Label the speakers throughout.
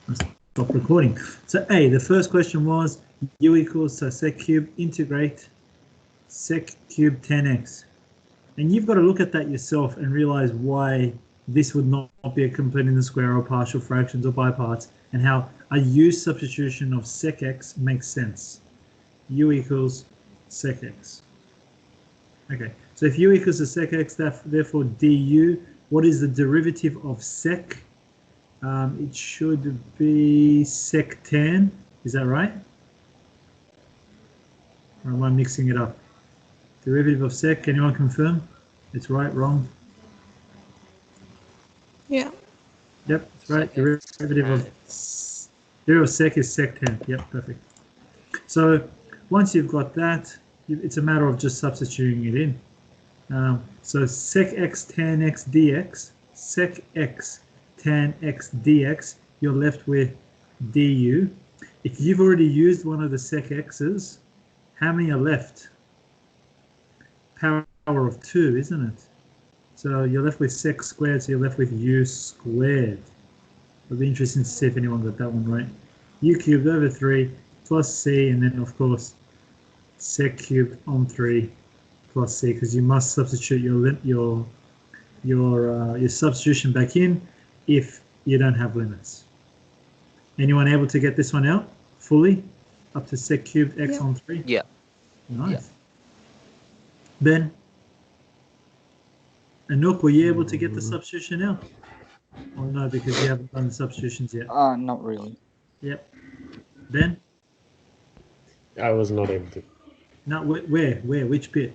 Speaker 1: I'll stop recording. So A, the first question was u equals, so sec cube integrate sec cube 10x. And you've got to look at that yourself and realize why this would not be a complete in the square or partial fractions or by parts, and how a u substitution of sec x makes sense. U equals sec x. Okay, so if u equals to sec x, therefore du, what is the derivative of sec? It should be sec tan, is that right? Or am I mixing it up? Derivative of sec, anyone confirm? It's right, wrong?
Speaker 2: Yeah.
Speaker 1: Yep, it's right. Derivative of sec is sec tan. Yep, perfect. So once you've got that, it's a matter of just substituting it in. So sec x tan x dx, sec x tan x dx, you're left with du. If you've already used one of the sec x's, how many are left? Power of 2, isn't it? So you're left with sec squared, so you're left with u squared. It'll be interesting to see if anyone got that one right. U cubed over 3 plus c, and then of course sec cubed on 3 plus c, because you must substitute your substitution back in if you don't have limits. Anyone able to get this one out fully up to sec cubed x on 3?
Speaker 3: Yeah.
Speaker 1: Nice.
Speaker 3: Yeah.
Speaker 1: Ben? Anouk, were you able to get the substitution out? Or no, because you haven't done the substitutions yet?
Speaker 3: Not really.
Speaker 1: Yep. Ben?
Speaker 4: I was not able to.
Speaker 1: No, where? Which bit?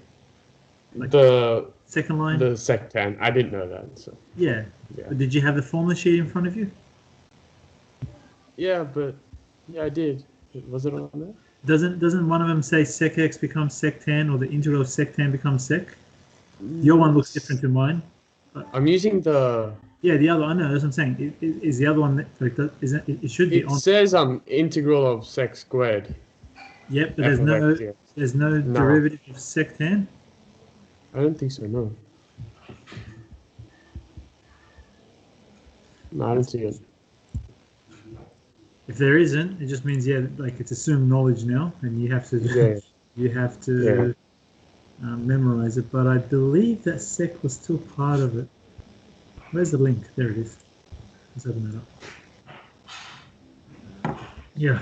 Speaker 1: Like
Speaker 4: The
Speaker 1: second line?
Speaker 4: The sec tan. I didn't know that. So
Speaker 1: Yeah.
Speaker 4: yeah.
Speaker 1: But did you have the formula sheet in front of you?
Speaker 4: Yeah, but yeah, I did. Was it on there?
Speaker 1: Doesn't one of them say sec x becomes sec tan, or the integral of sec tan becomes sec? Your one looks different to mine.
Speaker 4: I'm using the.
Speaker 1: Yeah, the other. I know. That's what I'm saying. Is the other one like that? Isn't it? Should be
Speaker 4: It
Speaker 1: on.
Speaker 4: says integral of sec squared.
Speaker 1: Yep, but
Speaker 4: F of x,
Speaker 1: there's no derivative of sec tan.
Speaker 4: I don't think so. No. No, I don't see it.
Speaker 1: If there isn't, it just means like it's assumed knowledge now, and you have to memorize it. But I believe that sec was still part of it. Where's the link? There it is. Let's open that up. Yeah.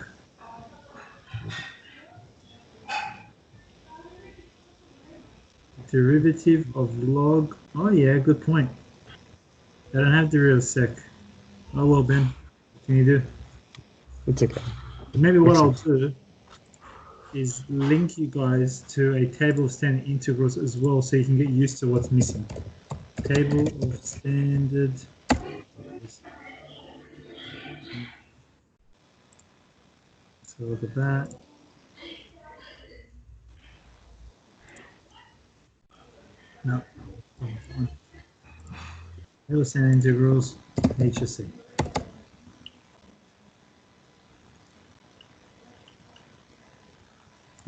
Speaker 1: Derivative of log. Oh yeah, good point. They don't have derivative of sec. Oh well, Ben. What can you do?
Speaker 4: It's okay.
Speaker 1: Maybe what I'll do is link you guys to a table of standard integrals as well, so you can get used to what's missing. Table of standard. So look at that. No. Table of standard integrals, HSC.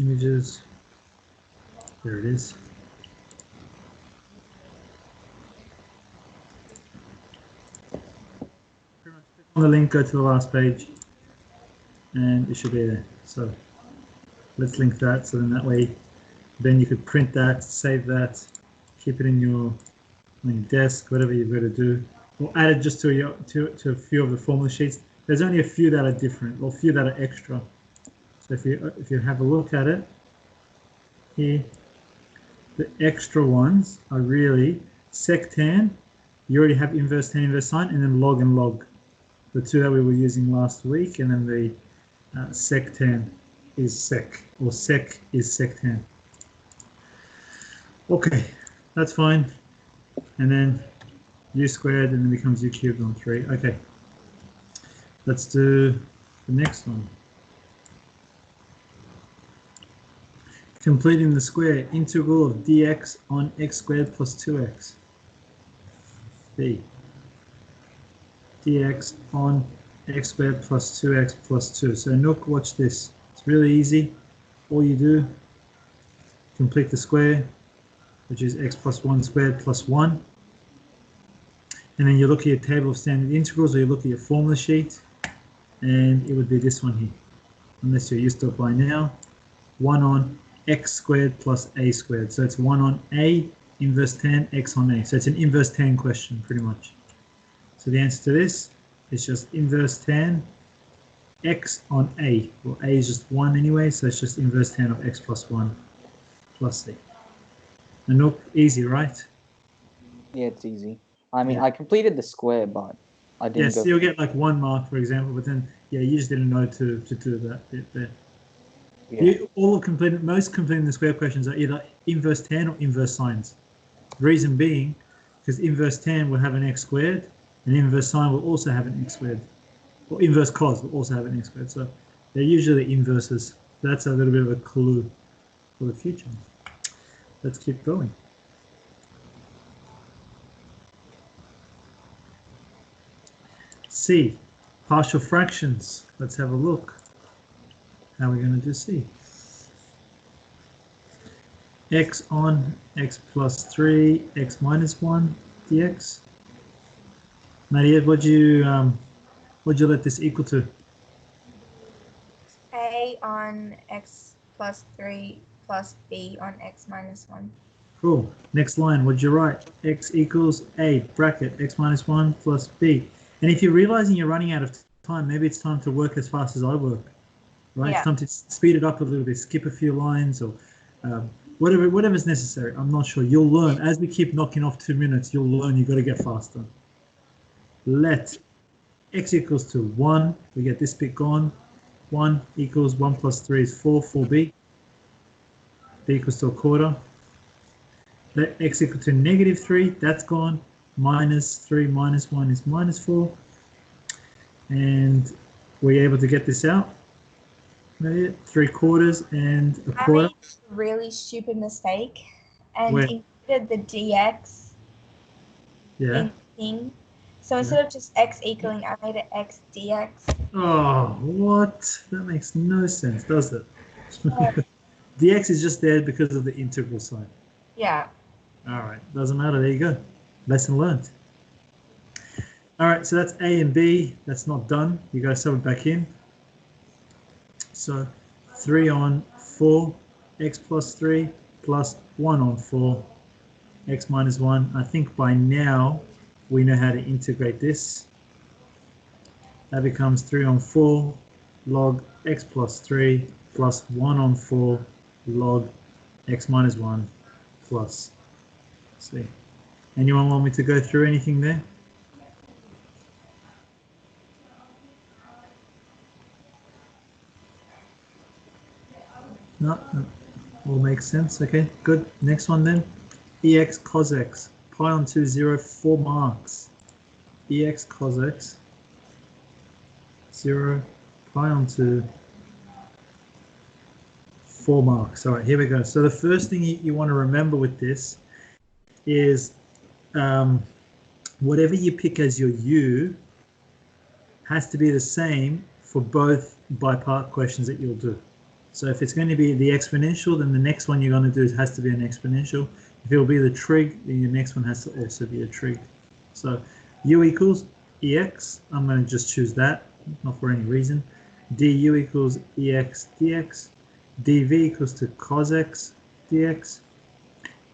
Speaker 1: Images, there it is. On the link, go to the last page, and it should be there. So let's link that, so then that way, then you could print that, save that, keep it in on your desk, whatever you've got to do, or add it just to a few of the formula sheets. There's only a few that are different, or a few that are extra. So if you have a look at it here, the extra ones are really sec tan. You already have inverse tan, inverse sine, and then log and log, the two that we were using last week, and then the sec tan is sec, or sec is sec tan. Okay, that's fine. And then u squared, and then becomes u cubed on 3. Okay, let's do the next one. Completing the square, integral of dx on x squared plus 2x. B. Dx on x squared plus 2x plus 2. So Nook, watch this. It's really easy. All you do, complete the square, which is x plus 1 squared plus 1. And then you look at your table of standard integrals, or you look at your formula sheet. and it would be this one here, unless you're used to it by now. 1 on x squared plus a squared. So it's 1 on a inverse tan x on a. So it's an inverse tan question, pretty much. So the answer to this is just inverse tan x on a. Well, a is just 1 anyway, so it's just inverse tan of x plus 1 plus c. And look, easy, right?
Speaker 2: Yeah, it's easy. I mean,
Speaker 1: Yeah.
Speaker 2: I completed the square, but I didn't
Speaker 1: Yes,
Speaker 2: go.
Speaker 1: you'll get like 1 mark, for example, but then, yeah, you just didn't know to do that bit there.
Speaker 2: Yeah.
Speaker 1: Most completing the square questions are either inverse tan or inverse sines. Reason being, because inverse tan will have an x squared, and inverse sine will also have an x squared. Or inverse cos will also have an x squared. So they're usually inverses. That's a little bit of a clue for the future. Let's keep going. C, partial fractions. Let's have a look. How are we going to do C? X on x plus 3, x minus 1 dx. Maria, what'd you let this equal to?
Speaker 3: A on x plus 3 plus b on x minus 1.
Speaker 1: Cool. Next line, what'd you write? X equals a bracket x minus 1 plus b. And if you're realizing you're running out of time, maybe it's time to work as fast as I work. Right?
Speaker 3: Yeah.
Speaker 1: It's time to speed it up a little bit, skip a few lines, or whatever's necessary. I'm not sure. You'll learn as we keep knocking off 2 minutes. You'll learn you've got to get faster. Let x equals to 1. We get this bit gone. 1 equals 1 plus 3 is 4. 4b. b equals to a quarter. Let x equal to negative 3. That's gone. Minus 3 minus 1 is minus 4. And we're able to get this out. 3/4 and a
Speaker 3: I
Speaker 1: quarter.
Speaker 3: made a really stupid mistake and
Speaker 1: Where?
Speaker 3: included the dx
Speaker 1: Yeah.
Speaker 3: in thing. So instead of just x equaling, I made it x dx.
Speaker 1: Oh, what? That makes no sense, does it?
Speaker 3: Yeah.
Speaker 1: dx is just there because of the integral sign.
Speaker 3: Yeah.
Speaker 1: All right, doesn't matter. There you go. Lesson learned. All right, so that's A and B. That's not done. You got to sub it back in. So 3 on 4, x plus 3 plus 1 on 4, x minus 1. I think by now we know how to integrate this. That becomes 3 on 4 log x plus 3 plus 1 on 4 log x minus 1 plus c. Anyone want me to go through anything there? No, all makes sense. Okay, good. Next one then. Ex cos x. Pi on 2, 0, 4 marks. Ex cos x. 0, pi on 2, 4 marks. All right, here we go. So the first thing you want to remember with this is whatever you pick as your u has to be the same for both by part questions that you'll do. So if it's going to be the exponential, then the next one you're going to do has to be an exponential. If it will be the trig, then your next one has to also be a trig. So u equals ex. I'm going to just choose that, not for any reason. Du equals ex dx. dv equals to cos x dx.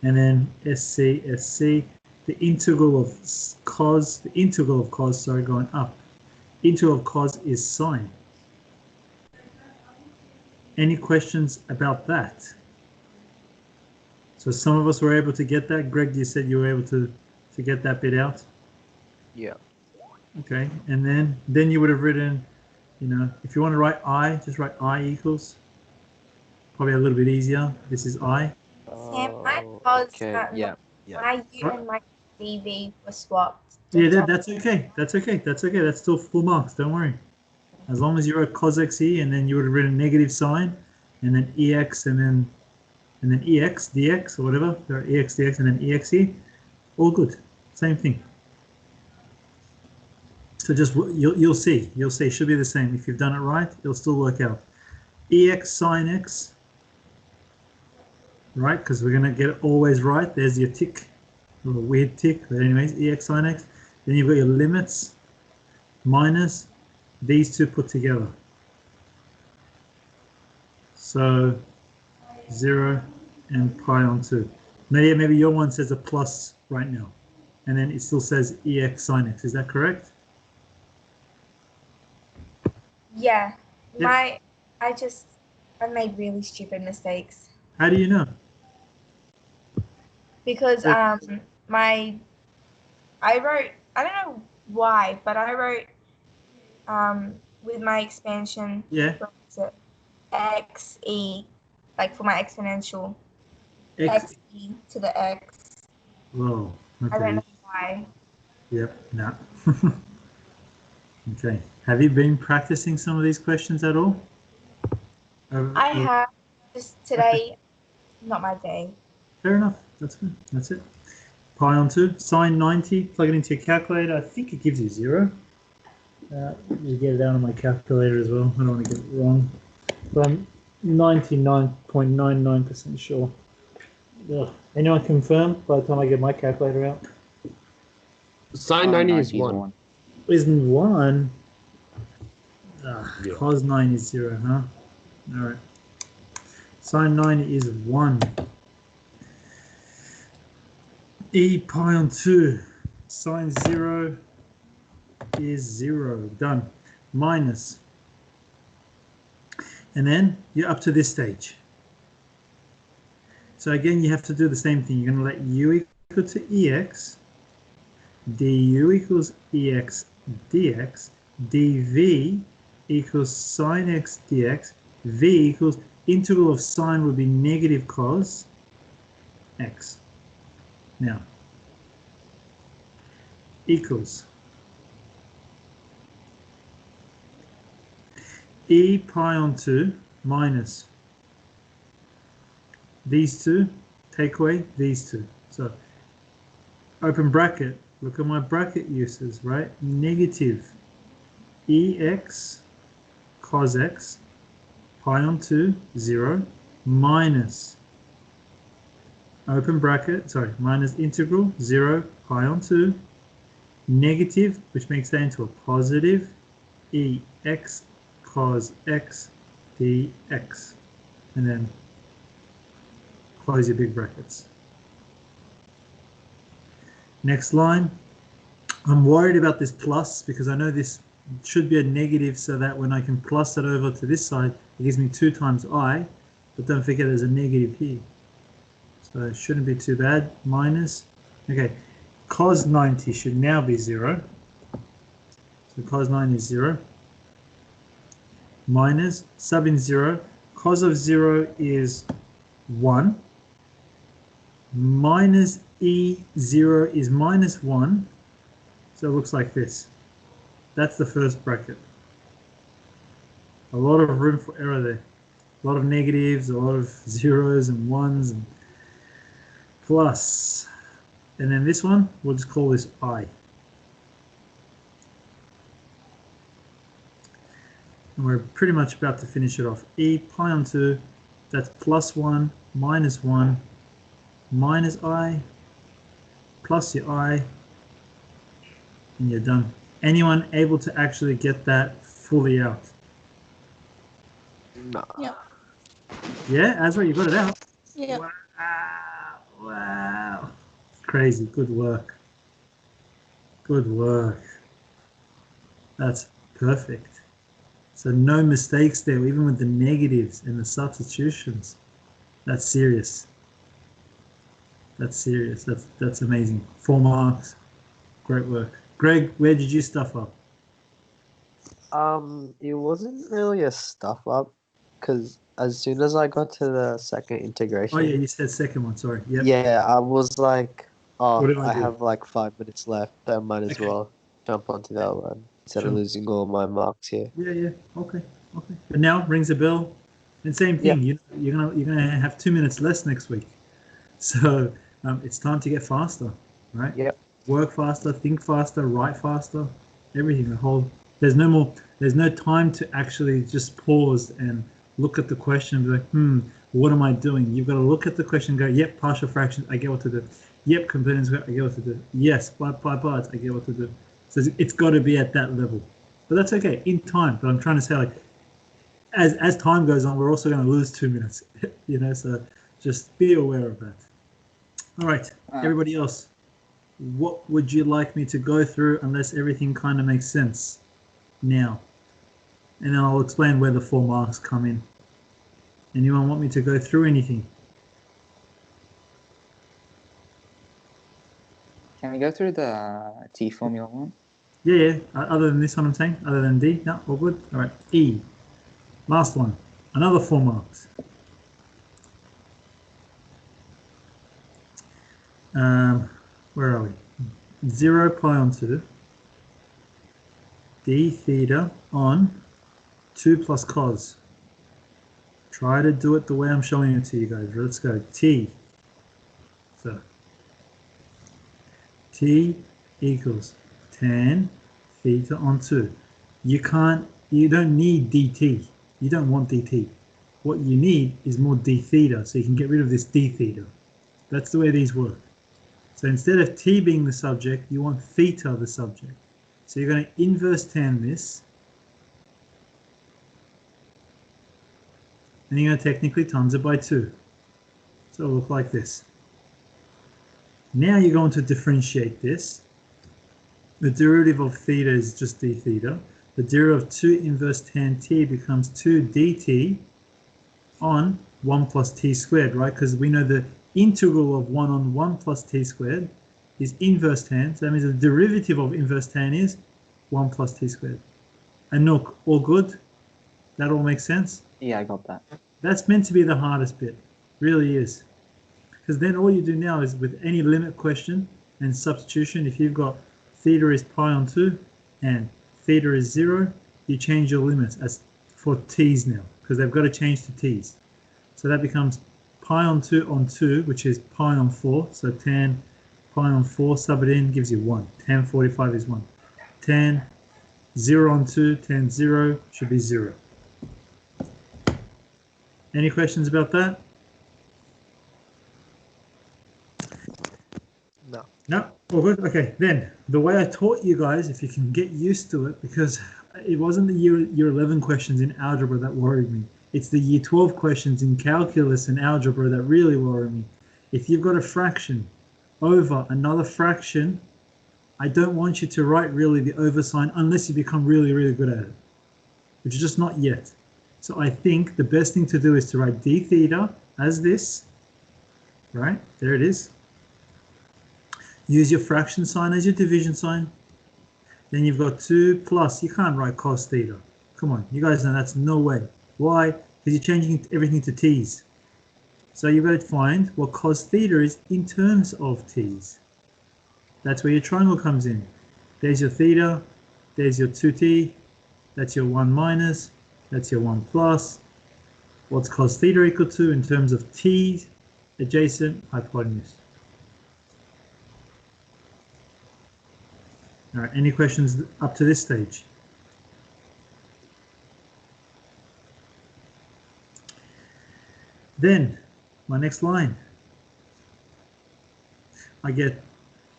Speaker 1: And then sc, sc. The integral of cos, going up. Integral of cos is sine. Any questions about that? So some of us were able to get that. Greg, you said you were able to get that bit out?
Speaker 5: Yeah.
Speaker 1: Okay, and then you would have written, you know, if you want to write I, just write I equals. Probably a little bit easier. This is I.
Speaker 3: Sam, my cos,
Speaker 5: Okay. Yeah. Yeah.
Speaker 3: my u and my dv were swapped.
Speaker 1: Yeah, that's okay. That's okay. That's okay. That's still full marks. Don't worry. As long as you wrote cos x here, and then you would have written negative sign, and then ex, and then ex dx or whatever. Or ex dx and then ex here. All good. Same thing. So just you'll see. You'll see. It should be the same. If you've done it right, it'll still work out. Ex sine x. Right, because we're gonna get it always right. There's your tick. A little weird tick, but anyways, ex sine x. Then you've got your limits minus these two put together. So 0 and pi on 2. Maybe your one says a plus right now, and then it still says ex sine x. Is that correct?
Speaker 3: Yeah.
Speaker 1: Yeah.
Speaker 3: I made really stupid mistakes
Speaker 1: How do you know?
Speaker 3: because
Speaker 1: Yeah.
Speaker 3: I wrote, I don't know why, but I wrote with my expansion,
Speaker 1: Yeah.
Speaker 3: what is it? XE, like for my exponential,
Speaker 1: X.
Speaker 3: XE to the X.
Speaker 1: Whoa.
Speaker 3: I don't
Speaker 1: Okay.
Speaker 3: know why.
Speaker 1: Yep. Nah. Okay. Have you been practicing some of these questions at all?
Speaker 3: I have just today, not my day.
Speaker 1: Fair enough. That's good. That's it. Pi on 2. Sine 90. Plug it into your calculator. I think it gives you 0. You get it out on my calculator as well. I don't want to get it wrong. But I'm 99.99% sure. Ugh. Anyone confirm by the time I get my calculator out?
Speaker 4: Sine 90 is 1.
Speaker 1: Isn't 1?
Speaker 4: Yeah.
Speaker 1: Cos 9 is 0, huh? Alright. Sine 90 is 1. E pi on 2. Sine 0 is 0. Done. Minus. And then you're up to this stage. So again, you have to do the same thing. You're going to let u equal to ex, du equals ex dx, dv equals sine x dx, v equals integral of sine would be negative cos x. Now, equals e pi on 2 minus these two, take away these two. So open bracket, look at my bracket uses, right? Negative ex cos x pi on 2, 0, minus open bracket, sorry, minus integral 0 pi on 2, negative, which makes that into a positive, ex cos x dx, and then close your big brackets. Next line. I'm worried about this plus because I know this should be a negative so that when I can plus it over to this side, it gives me 2 times I, but don't forget there's a negative here. So it shouldn't be too bad. Minus, okay, cos 90 should now be 0. So cos 90 is 0. Minus, sub in 0, cos of 0 is 1. Minus E0 is minus 1. So it looks like this. That's the first bracket. A lot of room for error there. A lot of negatives, a lot of zeros and ones and plus. And then this one, we'll just call this I. And we're pretty much about to finish it off. E pi on 2, that's plus 1, minus 1, minus I, plus your I, and you're done. Anyone able to actually get that fully out?
Speaker 5: Nah.
Speaker 3: Yeah.
Speaker 1: Yeah, Azra, you got it out.
Speaker 3: Yeah.
Speaker 1: Wow, wow. Crazy, good work. Good work. That's perfect. So no mistakes there, even with the negatives and the substitutions. That's serious. That's serious. That's amazing. 4 marks. Great work. Greg, where did you stuff up?
Speaker 5: It wasn't really a stuff up, because as soon as I got to the second integration,
Speaker 1: Oh yeah, you said second one. Sorry. Yep.
Speaker 5: yeah, I was like,
Speaker 1: What
Speaker 5: oh,
Speaker 1: did I
Speaker 5: I
Speaker 1: do?
Speaker 5: have like 5 minutes left. I might as
Speaker 1: Okay.
Speaker 5: well jump onto that one instead
Speaker 1: Sure.
Speaker 5: of losing all my marks here.
Speaker 1: Yeah. Okay. But now rings a bell. And same thing. You're gonna have 2 minutes less next week. So it's time to get faster, right?
Speaker 5: Yep.
Speaker 1: Work faster, think faster, write faster. Everything. There's no time to actually just pause and look at the question and be like, what am I doing? You've got to look at the question and go, yep, partial fractions, I get what to do. Yep, components, I get what to do. Yes, by parts, I get what to do. So it's got to be at that level. But that's okay in time. But I'm trying to say, like, as time goes on, we're also going to lose 2 minutes. You know, so just be aware of that. All right, everybody else, what would you like me to go through unless everything kind of makes sense now? And then I'll explain where the 4 marks come in. Anyone want me to go through anything?
Speaker 2: Can we go through the T formula one?
Speaker 1: Yeah. Other than this one, I'm saying, other than D, no, all good. All right, E. Last one, another 4 marks. Where are we? 0 pi on 2 d theta on 2 plus cos. Try to do it the way I'm showing it to you guys. Let's go. T. So T equals tan theta on 2. You don't need dt. You don't want dt. What you need is more d theta, so you can get rid of this d theta. That's the way these work. So instead of t being the subject, you want theta the subject. So you're going to inverse tan this, and you're going to technically times it by 2. So it'll look like this. Now you're going to differentiate this. The derivative of theta is just d theta. The derivative of 2 inverse tan t becomes 2 dt on 1 plus t squared, right? Because we know the integral of 1 on 1 plus t squared is inverse tan. So that means the derivative of inverse tan is 1 plus t squared. And look, all good? That all makes sense?
Speaker 2: Yeah, I got that.
Speaker 1: That's meant to be the hardest bit. Really is. Because then all you do now is with any limit question and substitution, if you've got theta is pi on 2 and theta is 0, you change your limits as for t's now, because they've got to change to t's. So that becomes pi on 2, which is pi on 4. So tan pi on 4, sub it in, gives you 1. Tan 45 is 1. Tan 0 on 2, tan 0 should be 0. Any questions about that?
Speaker 5: No.
Speaker 1: No? All good? Okay, then the way I taught you guys, if you can get used to it, because it wasn't the year 11 questions in algebra that worried me. It's the year 12 questions in calculus and algebra that really worry me. If you've got a fraction over another fraction, I don't want you to write really the over sign unless you become really, really good at it, which is just not yet. So I think the best thing to do is to write d theta as this, right? There it is. Use your fraction sign as your division sign. Then you've got 2 plus, you can't write cos theta. Come on, you guys know that's no way. Why? Because you're changing everything to t's. So you've got to find what cos theta is in terms of t's. That's where your triangle comes in. There's your theta, there's your 2t, that's your 1 minus, that's your 1 plus. What's cos theta equal to in terms of t adjacent hypotenuse? All right, any questions up to this stage? Then, my next line.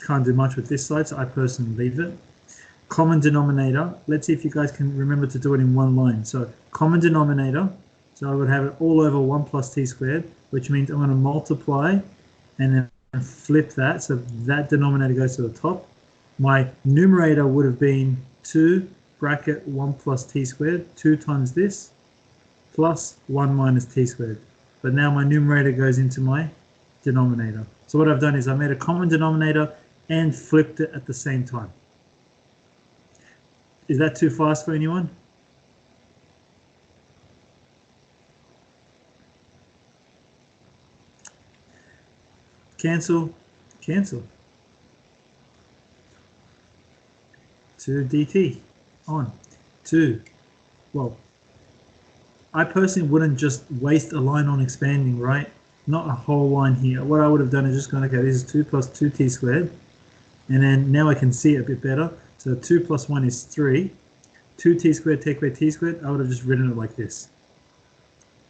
Speaker 1: Can't do much with this side, so I personally leave it. Common denominator. Let's see if you guys can remember to do it in one line. So, common denominator. So I would have it all over 1 plus t squared, which means I'm going to multiply and then flip that. So that denominator goes to the top. My numerator would have been 2 bracket 1 plus t squared, 2 times this, plus 1 minus t squared. But now my numerator goes into my denominator. So what I've done is I made a common denominator and flipped it at the same time. Is that too fast for anyone? Cancel, cancel. 2 dt on 2. Well, I personally wouldn't just waste a line on expanding, right? Not a whole line here. What I would have done is just gone, okay, this is 2 plus 2t squared. And then now I can see it a bit better. So 2 plus 1 is 3. 2t squared take away t squared. I would have just written it like this.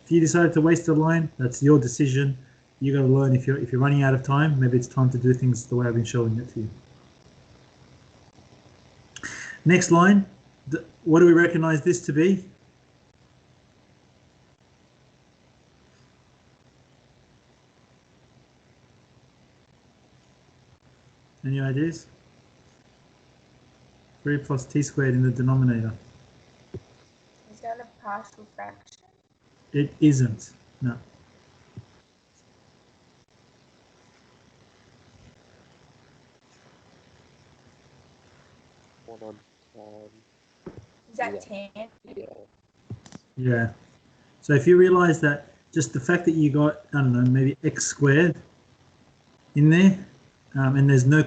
Speaker 1: If you decided to waste a line, that's your decision. You got to learn if you're running out of time. Maybe it's time to do things the way I've been showing it to you. Next line, what do we recognize this to be? Any ideas? 3 plus t squared in the denominator.
Speaker 3: Is that a partial fraction?
Speaker 1: It isn't. No.
Speaker 5: One on 10.
Speaker 3: Is that
Speaker 5: Yeah.
Speaker 3: 10?
Speaker 5: Yeah.
Speaker 1: Yeah. So if you realize that just the fact that you got, I don't know, maybe x squared in there, and there's no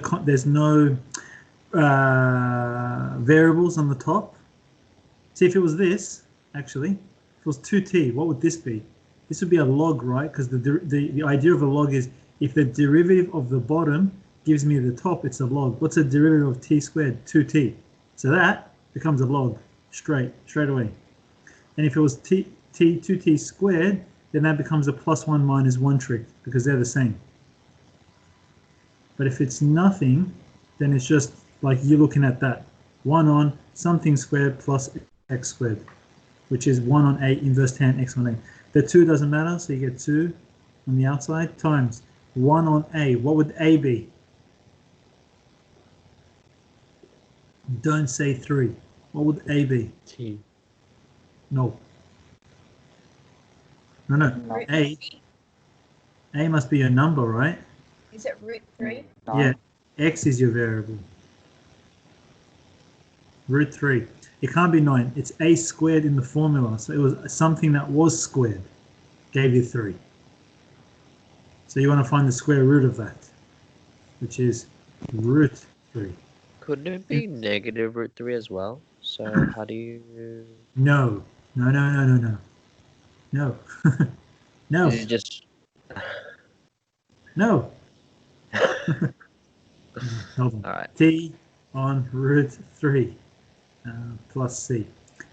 Speaker 1: variables on the top. See, if it was this, actually, if it was 2t, what would this be? This would be a log, right? Because the idea of a log is if the derivative of the bottom gives me the top, it's a log. What's a derivative of t squared? 2t. So that becomes a log straight away. And if it was 2t squared, then that becomes a plus 1 minus 1 trick because they're the same. But if it's nothing, then it's just like you're looking at that. 1 on something squared plus x squared, which is 1 on a inverse tan x on a. The 2 doesn't matter, so you get 2 on the outside times 1 on a. What would a be? Don't say 3. What would a be?
Speaker 4: T.
Speaker 1: No. No.
Speaker 2: No.
Speaker 1: A must be a number, right?
Speaker 3: Is it root 3?
Speaker 1: Yeah. X is your variable. Root 3. It can't be 9. It's a squared in the formula. So it was something that was squared. Gave you 3. So you want to find the square root of that, which is root 3.
Speaker 5: Couldn't it be negative root 3 as well? So how do you...
Speaker 1: No. No. No.
Speaker 5: Is it just...
Speaker 1: No. Hold on.
Speaker 5: All right.
Speaker 1: T on root 3 plus c.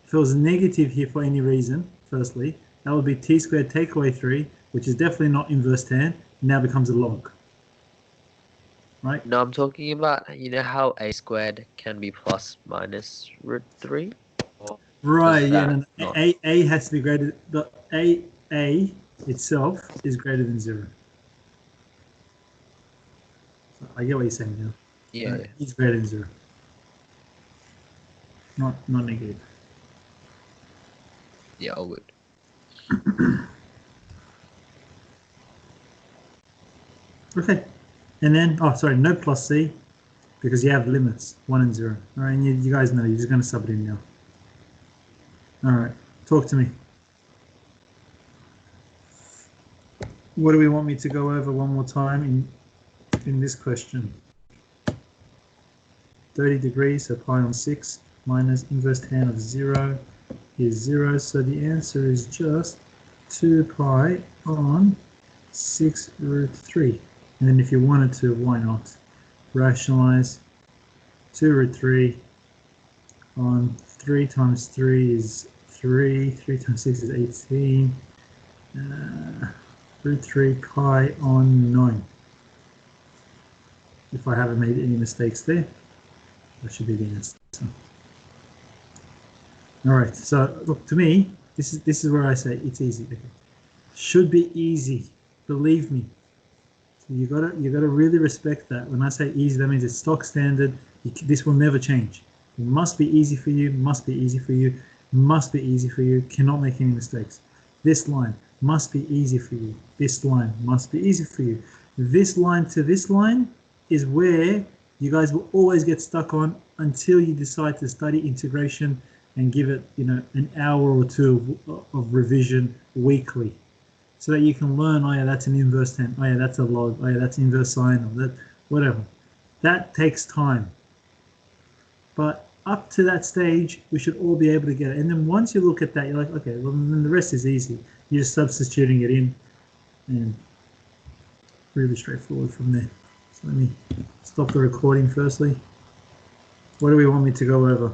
Speaker 1: If it was negative here for any reason, firstly, that would be t squared take away 3, which is definitely not inverse tan, now becomes a log. Right?
Speaker 5: No, I'm talking about, you know how a squared can be plus minus root 3?
Speaker 1: Right,
Speaker 5: Does
Speaker 1: yeah.
Speaker 5: that
Speaker 1: No,
Speaker 5: not-
Speaker 1: a has to be greater, the a itself is greater than 0. So I get what you're saying now.
Speaker 5: Yeah.
Speaker 1: It's greater than 0. Not negative.
Speaker 5: Yeah, I would.
Speaker 1: Okay, and then, oh, sorry, no plus c, because you have limits, 1 and 0. All right, and you guys know, you're just going to sub it in now. All right, talk to me. What do we want me to go over one more time in this question? 30 degrees, so pi on 6 minus inverse tan of 0 is 0. So the answer is just 2 pi on 6 root 3. And then if you wanted to, why not? Rationalize 2 root 3 on 3 times 3 is 3. 3 times 6 is 18. Root 3 pi on 9. If I haven't made any mistakes there, that should be the answer. All right, so look, to me, this is where I say it's easy. Okay. Should be easy, believe me. So you gotta really respect that. When I say easy, that means it's stock standard. This will never change. It must be easy for you. Must be easy for you. Must be easy for you. Cannot make any mistakes. This line must be easy for you. This line must be easy for you. This line to this line is where you guys will always get stuck on until you decide to study integration and give it, an hour or two of revision weekly, so that you can learn, oh yeah, that's an inverse tan, oh yeah, that's a log, oh yeah, that's inverse sine, or that, whatever. That takes time. But up to that stage, we should all be able to get it. And then once you look at that, you're like, okay, well, then the rest is easy. You're just substituting it in, and really straightforward from there. So let me stop the recording firstly. What do we want me to go over?